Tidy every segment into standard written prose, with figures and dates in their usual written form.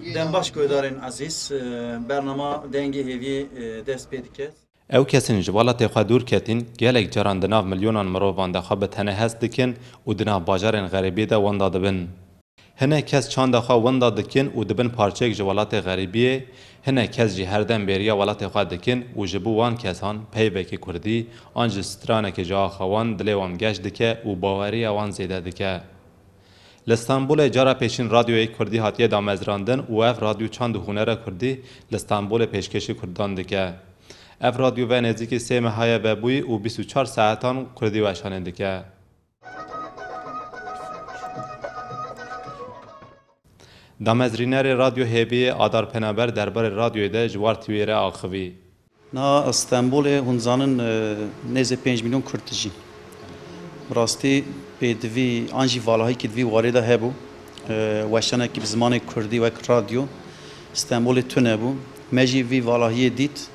Denbaş Göydarên Aziz, bernama dengê hêvî dest pê dike. Ew kesên ji welatê xwe dûr ketin, gelek caran di nav milyonan mirovan de xwe bi tenê hez dikin û di nav bajarên xerîbî de wenda dibin. Hinek kes çanda xwe wenda dikin û dibin parçeyek ji welatê xerîbiyê, hinek kes jî herdem bêriya welatê xwe dikin û ji bo wan kesan peybekî Kurdî an ji stranekê ji axa wan dilê wan geş dike û baweriya wan zêde dike. Li Stenbolê cara pêşîn radyoyê Kurdî hatiye damezrandin û ev radyo çand û hunera Kurdî li Stenbolê pêşkêşî Kurdan dike. Ev radyo ve nêzîkî sê mehaya vebûyî û 24 saetan Kurdî weşanê dike. Damezrînerê radyo hêviyê Adar Penaber derbarê radyoyê de ji war Twîrê axivî. Na Stenbolê hûn zanin nêzê 5 milyon Kurd jî. Rastî pê divî an jî valahîkî divî warê de hebû. Weşanekî bi zimanê Kurdî wek radyo Stenbolê tune bû. Me jî vî valahiyê dît.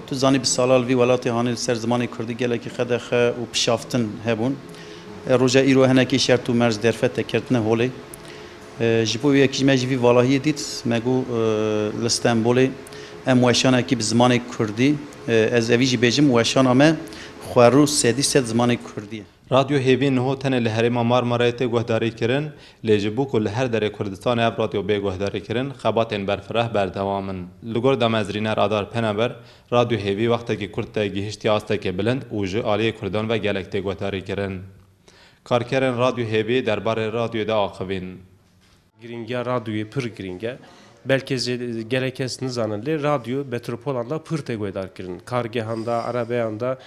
Tu zanî bi salal vî welatê hanê li ser zimanê Kurdî gelekî xedexe û pişaftin hebûn. Roja îro hinekî şert û merz derfet tekertine holê. Ji bo yekî jî me jî vî valahiyê dît. Me got li Stenbolê em weşanekî bi zimanê Kurdî ez evî jî bêjim weşana me xwerû sedî sed zimanê Kurdî ye. Radyo hêvî niho tenê li Herêma Marmarayê tê guhdarî kirin, lê ji bo ku li her derê Kurdistanê ev radyo bê guhdarî kirin, xebatên berfireh berdewam in. Li gor damezrîner Adar Penaber, radyo hêvî wextekî Kurd te gihîştiye astekê bilind û ji aliyê Kurdan ve gelek tê guhdarî kirin. Karkerên radyo hêvî derbarê radyoyê de axivîn. Giringe radyoyu pır giringe. Belki gelek kes nizanlı radyo Metropolanda pır tegoydar kirin. Kargehanda, Arabeyanda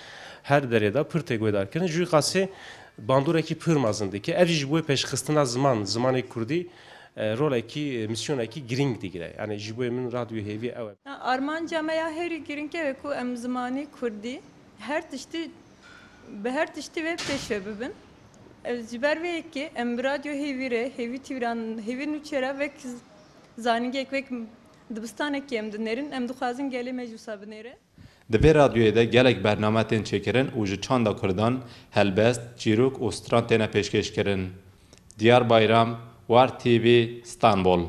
her derede pır tegoydar kirin. Jüy qası bandureki pır mazındaki. Ev bu peşxistına zamanı Kurdi roleki misyoneki giring digire. Yani jibuemin radyo hevi ev. Armanca meya her giringe ve ku em zamanı Kurdi her tişti ve peşve bibin. Ziber ve ki em radyo hevire, hevi tivran, hevi nuçera ve zaningek ve dibistanek em dinerin em duxazin gele mecbusa binere. Di vê radyoyê de gelek bername tên çêkirin û ji çanda Kurdan helbest, çîrok û stran têne pêşkêş kirin. Diyar Bayram, War TV, Stenbol.